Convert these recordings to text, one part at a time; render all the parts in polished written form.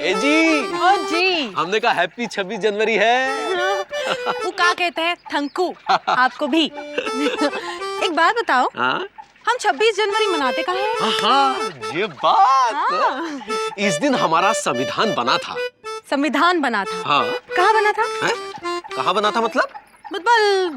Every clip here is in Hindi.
ए जी। ओ जी। हमने कहा हैप्पी 26 जनवरी है। वो क्या कहते हैं थंकू आपको भी। एक बात बताओ, हाँ? हम 26 जनवरी मनाते कहाँ हैं? हाँ, ये बात। हाँ। इस दिन हमारा संविधान बना था। संविधान बना था? हाँ। कहाँ बना था? कहाँ बना था मतलब?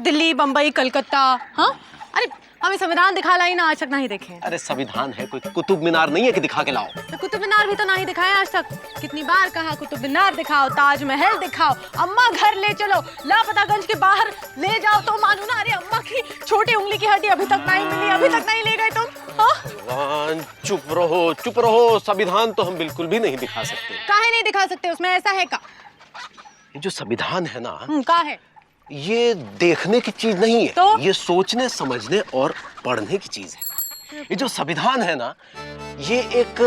दिल्ली, बम्बई, कलकत्ता। हाँ, अरे हमें संविधान दिखा लाई ना, आज तक नहीं देखे। अरे संविधान है, कोई कुतुब मीनार नहीं है कि दिखा के लाओ। तो कुतुब मीनार भी तो नहीं दिखाया आज तक। कितनी बार कहा कुतुब मीनार दिखाओ, ताजमहल दिखाओ, अम्मा घर ले चलो, लापतागंज के बाहर ले जाओ तो मानो ना। अरे अम्मा की छोटी उंगली की हड्डी अभी तक नहीं मिली, अभी तक नहीं ले गए तुम। भगवान, चुप रहो चुप रहो। संविधान तो हम बिल्कुल भी नहीं दिखा सकते। काहे नहीं दिखा सकते? उसमें ऐसा है का? ये जो संविधान है ना, का है? ये देखने की चीज नहीं है। तो? ये सोचने समझने और पढ़ने की चीज है। ये जो संविधान है ना, ये एक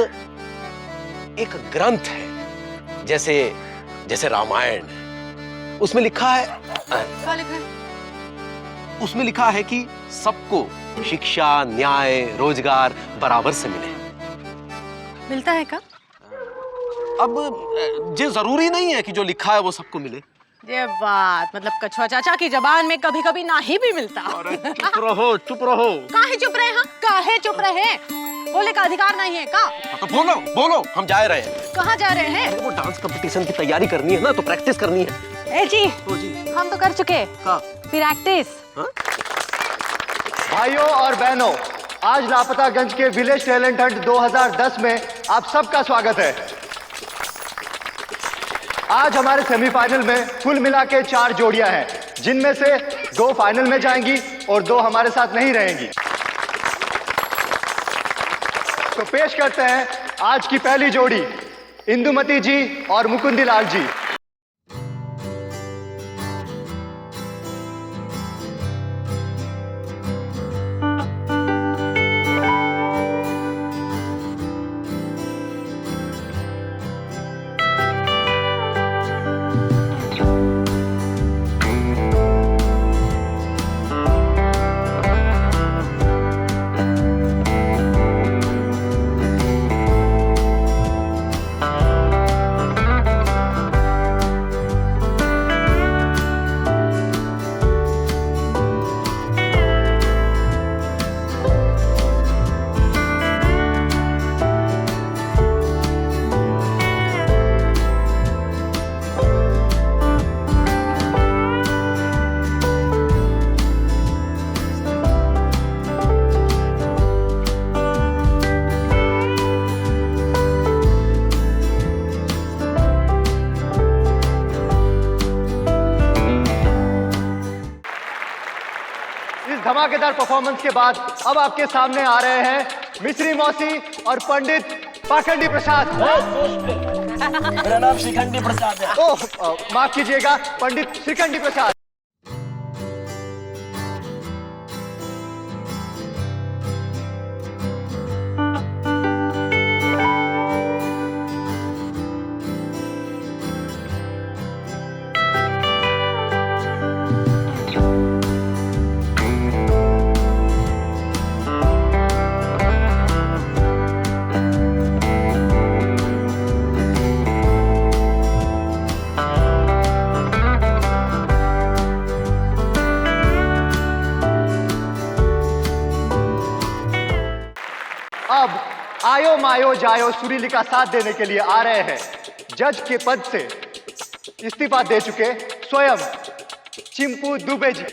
ग्रंथ है। जैसे रामायण, उसमें लिखा है, क्या लिखा है? उसमें लिखा है कि सबको शिक्षा, न्याय, रोजगार बराबर से मिले। मिलता है का? अब ये जरूरी नहीं है कि जो लिखा है वो सबको मिले। ये बात मतलब कछुआ चाचा की जबान में कभी कभी ना ही भी मिलता। अरे चुप रहो चुप रहो। काहे चुप रहे? हाँ, काहे चुप रहे? बोले का अधिकार नहीं है का? तो बोलो बोलो, हम जा रहे हैं। कहाँ जा रहे हैं? वो डांस कंपटीशन की तैयारी करनी है ना, तो प्रैक्टिस करनी है। ए जी, ओ जी। हम तो कर चुके। हाँ। प्रैक्टिस। भाइयों और बहनों, आज लापतागंज के विलेज टैलेंट हंट 2010 में आप सबका स्वागत है। आज हमारे सेमीफाइनल में कुल मिला के 4 जोड़ियां हैं, जिनमें से 2 फाइनल में जाएंगी और 2 हमारे साथ नहीं रहेंगी। तो पेश करते हैं आज की पहली जोड़ी, इंदुमती जी और मुकुंदी लाल जी। धमाकेदार परफॉर्मेंस के बाद अब आपके सामने आ रहे हैं मिश्री मौसी और पंडित पाखंडी प्रसाद। मेरा नाम श्रीखंडी प्रसाद है। ओह, माफ कीजिएगा, पंडित श्रीखंडी प्रसाद। अब आयो मायो जायो सुरीली का साथ देने के लिए आ रहे हैं जज के पद से इस्तीफा दे चुके स्वयं चिंपू दुबे जी।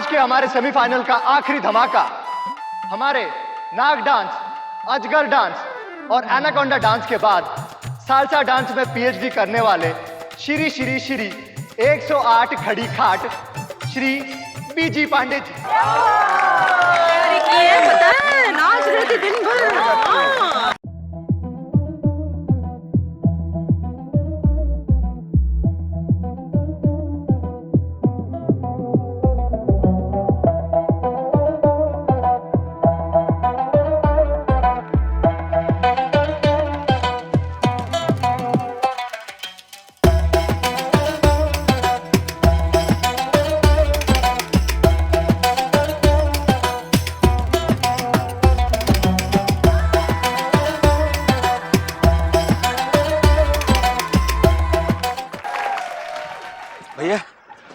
आज के हमारे सेमीफाइनल का आखिरी धमाका हमारे नाग डांस, अजगर डांस और एनाकोंडा डांस के बाद सालसा डांस में पीएचडी करने वाले श्री 108 खड़ी खाट श्री बीजी पांडे जी। ये पता है नाच रहे थे दिन भर। भैया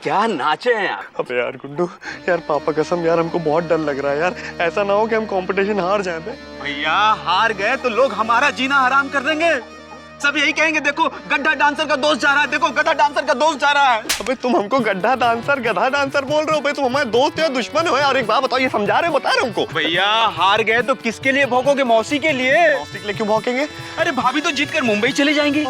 क्या नाचे हैं आप? अबे यार गुड्डू, यार पापा कसम यार हमको बहुत डर लग रहा है यार। ऐसा ना हो कि हम कंपटीशन हार जाए। भैया हार गए तो लोग हमारा जीना हराम कर देंगे। सब यही कहेंगे देखो गड्ढा डांसर का दोस्त जा रहा है, देखो गधा डांसर का दोस्त जा रहा है। अबे तुम हमको गड्ढा डांसर गधा डांसर बोल रहे हो? भाई तुम हमारे दोस्त या दुश्मन हो यार? एक बात बताओ, ये समझा रहे बता रहे हमको? भैया हार गए तो किसके लिए भौंकोगे? मौसी के लिए। मौसी के लिए क्यों भौंकेंगे? अरे भाभी तो जीत कर मुंबई चले जाएंगी,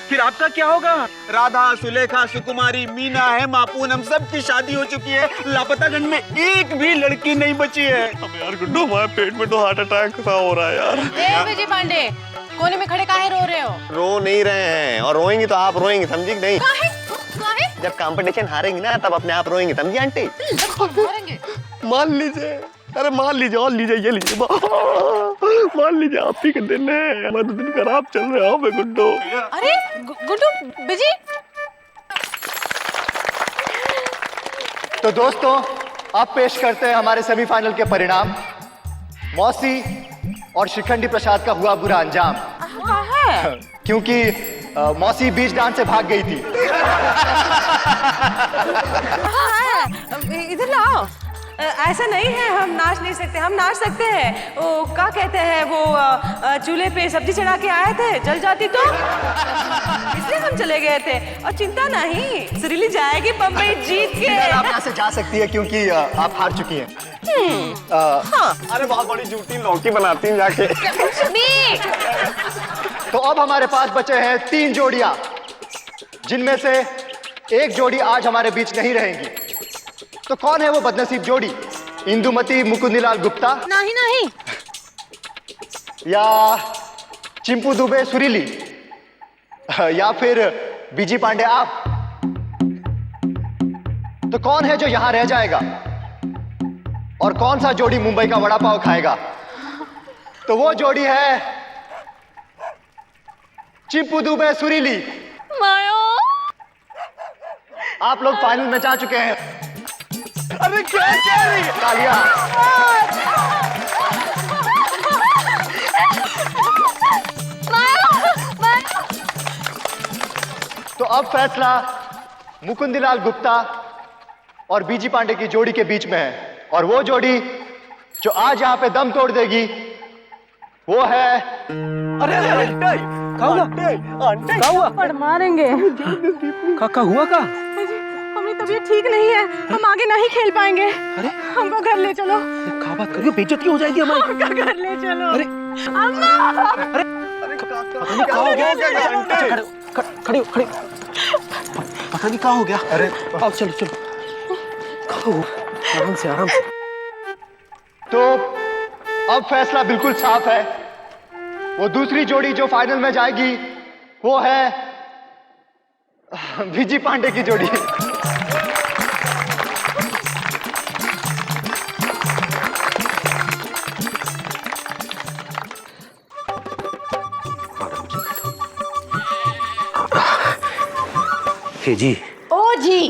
फिर आपका क्या होगा? राधा, सुलेखा, सुकुमारी, मीना है, मापून, हम सब की शादी हो चुकी है। लापतागंज में एक भी लड़की नहीं बची है। अबे यार गुड्डू, हमारे पेट में तो हार्ट अटैक सा हो रहा है यार। विजय पांडे, कोने में खड़े काहे रो रहे हो? रो नहीं रहे हैं, और रोएंगे तो आप रोएंगे, समझी कि नहीं? काहे? जब कंपटीशन हारेंगे ना तब अपने आप रोएंगे, समझी आंटी? मारेंगे। मान लीजिए, अरे मान लीजिए, और लीजिए, ये लीजिए, मान लीजिए आप ही के दिन है। हमारे तो दिन खराब चल रहे हो गुड्डू। अरे गुड्डू, बिजी। तो दोस्तों, अब पेश करते हैं हमारे सेमीफाइनल के परिणाम। मौसी और शिखंडी प्रसाद का हुआ बुरा अंजाम, क्योंकि मौसी बीच डांस से भाग गई थी। इधर लाओ। ऐसा नहीं है, हम नाच नहीं सकते। हम नाच सकते हैं। वो क्या कहते हैं, वो चूल्हे पे सब्जी चढ़ा के आए थे, जल जाती तो इसलिए हम चले गए थे। और चिंता नहीं, सुरीली जाएगी बम्बई जीत के। आप यहाँ से जा सकती है क्योंकि आप हार चुकी हैं। अरे बहुत बड़ी झूठी लौकी बनाती हैं जाके। तो अब हमारे पास बचे हैं 3 जोड़ियां, जिनमें से एक जोड़ी आज हमारे बीच नहीं रहेंगी। तो कौन है वो बदनसीब जोड़ी? इंदुमती मुकुंदलाल गुप्ता नहीं, या चिंपू दुबे सुरीली, या फिर बीजी पांडे आप? तो कौन है जो यहां रह जाएगा और कौन सा जोड़ी मुंबई का वड़ा पाव खाएगा? तो वो जोड़ी है चिंपू दुबे सुरीली। आप लोग फाइनल में जा चुके हैं। अरे क्या कह रही है? तालियां। तो अब फैसला मुकुंदलाल गुप्ता और बीजी पांडे की जोड़ी के बीच में है, और वो जोड़ी जो आज यहां पे दम तोड़ देगी वो है अरे क्या हुआ? पड़ मारेंगे। का हुआ का? हमारी तबीयत ठीक नहीं है, हम आगे नहीं खेल पाएंगे। अरे हमको घर ले चलो। क्या बात कर रही हो? बेइज्जती हो जाएगी हमारी। हमको घर ले चलो। अरे अम्मा! क्या हो गया? खड़ी पता नहीं क्या हो गया। अरे अब चलो आराम से। तो अब फैसला बिल्कुल साफ है। वो दूसरी जोड़ी जो फाइनल में जाएगी वो है बीजी पांडे की जोड़ी। हे जी। ओ जी।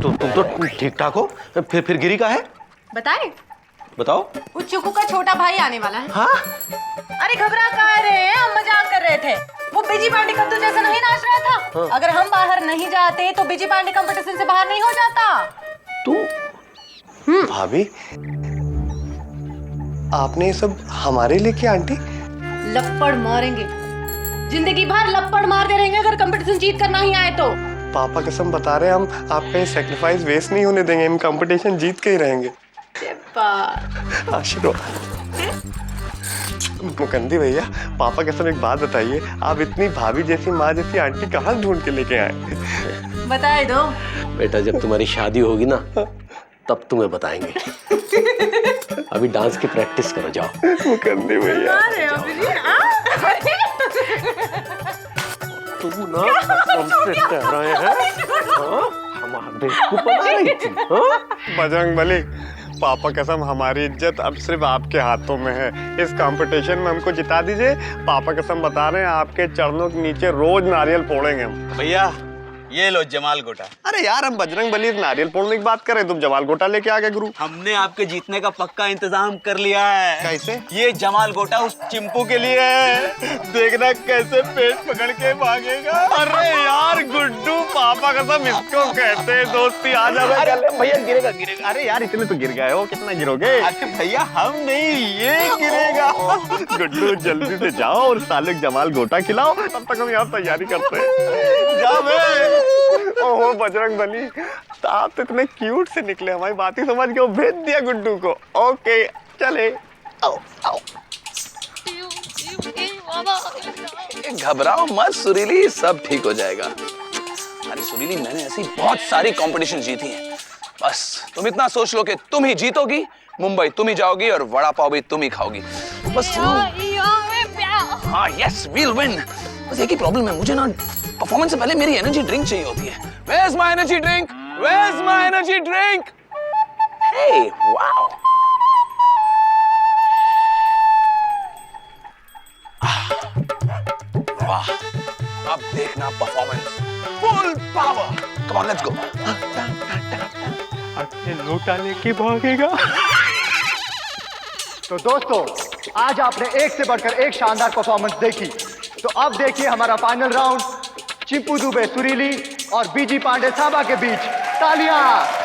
तो तुम तो ठीक ठाक हो, फिर गिरी का है? बताए? बताओ। वो चुकू का छोटा भाई आने वाला है। हाँ? अरे घबरा कहाँ रहे हैं, हम मजाक कर रहे थे। वो बीजी पांडे कद्दू जैसा नहीं नाच रहा था। हाँ। अगर हम बाहर नहीं जाते तो बीजी पांडे कंपटीशन से बाहर नहीं हो जाता। तू भाभी, आपने ये सब हमारे लिए किया आंटी? लपड़ मारेंगे, जिंदगी भर लपड़ मारते रहेंगे अगर कंपटीशन जीत कर नहीं आए तो। पापा कसम बता रहे हैं, हम आपका ये सेक्रीफाइस वेस्ट नहीं होने देंगे, हम कंपटीशन जीत के ही रहेंगे। आशीर्वाद। मुकंदी भैया, पापा कसम एक बात बताइए, आप इतनी भाभी जैसी माँ जैसी आंटी कहाँ ढूंढ के लेके आए? बताए दो। बेटा जब तुम्हारी शादी होगी ना तब तुम्हें बताएंगे। अभी डांस की प्रैक्टिस करो, जाओ। मुकंदी भैया तू ना हमसे कह रहे हैं, हमारे बेवकूफ बना रही थी, हाँ? बजरंग बली, पापा कसम हमारी इज्जत अब सिर्फ आपके हाथों में है। इस कंपटीशन में हमको जिता दीजिए। पापा कसम बता रहे हैं, आपके चरणों के नीचे रोज नारियल फोड़ेंगे हम। भैया ये लो जमाल गोटा। अरे यार, हम बजरंग बली नारियल फोड़ने की बात करें, तुम जमाल गोटा लेके आ गए गुरु। हमने आपके जीतने का पक्का इंतजाम कर लिया है। कैसे? ये जमाल गोटा उस चिंपू के लिए है, देखना कैसे पेट पकड़ के भागेगा। अरे यार गुड्डू, पापा कसम इसको कहते हैं दोस्ती। आ जा भैया, गिरेगा गिरेगा। अरे यार इतने तो गिर गए हो, कितना गिरोगे? अरे भैया हम नहीं, ये गिरेगा। गुड्डू जल्दी से जाओ और साले जमाल गोटा खिलाओ, तब तक हम यहाँ तैयारी करते हैं। जा बे। ओहो बजरंग बली, तो आप तो इतने क्यूट से निकले, हमारी बात ही समझ के भेज दिया गुड्डू को। ओके चले। आओ आओ। घबराओ मत सुरीली, सब ठीक हो जाएगा। अरे सुरीली, मैंने ऐसी बहुत सारी कंपटीशन जीती हैं, बस तुम इतना सोच लो कि तुम ही जीतोगी, मुंबई तुम ही जाओगी और वड़ा पाव भी तुम ही खाओगी। बस हाँ, यस वील विन। बस एक ही प्रॉब्लम है, मुझे ना परफॉर्मेंस से पहले मेरी एनर्जी ड्रिंक चाहिए होती है। Where's my energy drink? Where's my energy drink? Hey, wow! वाह, अब देखना performance, full power. Come on, let's go. अपने लोटा लेके भागेगा। तो दोस्तों, आज आपने एक से बढ़कर एक शानदार परफॉर्मेंस देखी। तो अब देखिए हमारा फाइनल राउंड, चिंपू दुबे सुरीली और बीजी पांडे साबा के बीच। तालियां।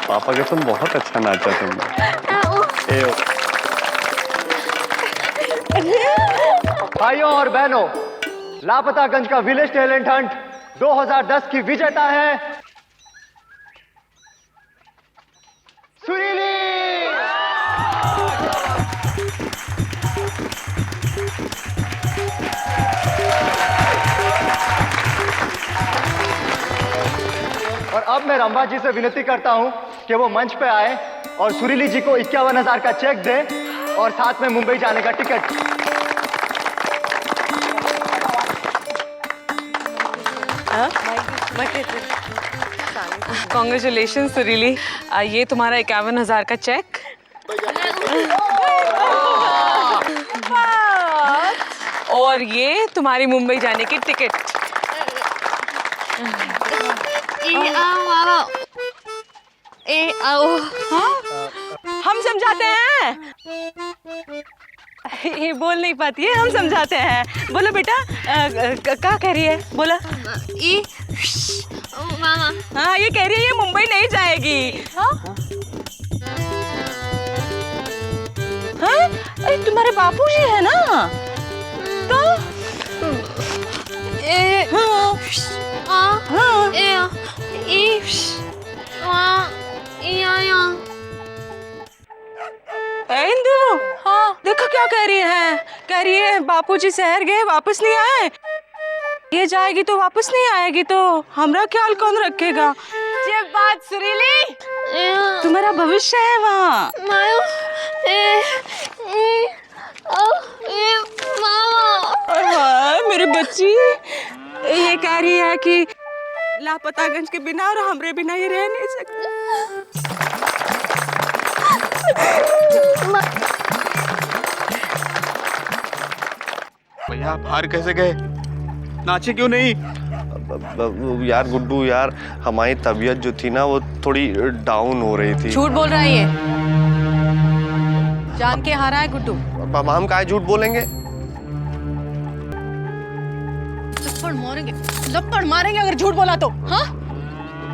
पापा कसम बहुत अच्छा नाचा तुमने। ए, भाइयों और बहनों, लापतागंज का विलेज टैलेंट हंट 2010 की विजेता है सुरीली। और अब मैं रंभा जी से विनती करता हूं कि वो मंच पे आए और सुरीली जी को 51,000 का चेक दें और साथ में मुंबई जाने का टिकट। कॉन्ग्रेचुलेशन सुरीली, ये तुम्हारा 51,000 का चेक। और ये तुम्हारी मुंबई जाने की टिकट। हाँ? हम समझाते हैं। ये बोल नहीं पाती है, हम समझाते हैं। बोलो बेटा, क्या कह रही है? बोला। हाँ, ये कह रही है ये मुंबई नहीं जाएगी। हाँ? हाँ? अरे तुम्हारे बापूजी है ना? तो? इंदु, हाँ, देखो क्या कह रही है। कह रही है बापूजी शहर गए, वापस नहीं आए। ये जाएगी तो वापस नहीं आएगी, तो हमारा ख्याल कौन रखेगा? ये बात सुरीली, तुम्हारा भविष्य है वहाँ। मेरी बच्ची ये कह रही है कि लापतागंज के बिना और हमरे बिना ये रह नहीं सकती। भैया आप हार कैसे गए? नाचे क्यों नहीं? यार गुड्डू यार, हमारी तबीयत जो थी ना वो थोड़ी डाउन हो रही थी। झूठ बोल रहा है ये, जान के हारा है गुड्डू। हम काहे झूठ बोलेंगे? लपड़ मारेंगे अगर झूठ बोला तो। हाँ,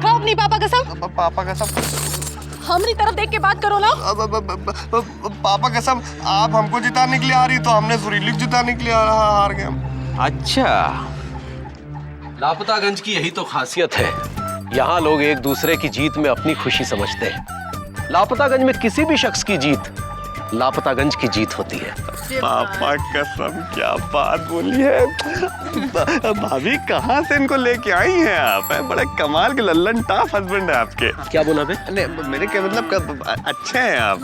खाओ अपनी पापा कसम। पापा कसम, हमारी तरफ देख के बात करो ना। पापा कसम, आप हमको जिताने के लिए आ रही तो हमने सुरीली को जिताने के लिए हार गए हम। अच्छा, लापतागंज की यही तो खासियत है, यहाँ लोग एक दूसरे की जीत में अपनी खुशी समझते हैं। लापतागंज में किसी भी शख्स की जीत लापतागंज की जीत होती है। पापा कसम, क्या बात बोली है। भाभी कहाँ से इनको लेके आई हैं आप? बड़ा कमाल के लल्लन टाफ हस्बैंड है आपके। क्या बोला बे? मेरे क्या मतलब, अच्छे हैं आप।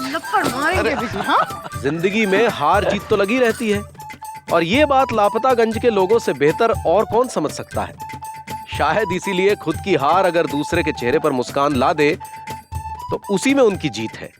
जिंदगी में हार जीत तो लगी रहती है, और ये बात लापतागंज के लोगों से बेहतर और कौन समझ सकता है। शायद इसीलिए खुद की हार अगर दूसरे के चेहरे पर मुस्कान ला दे तो उसी में उनकी जीत है।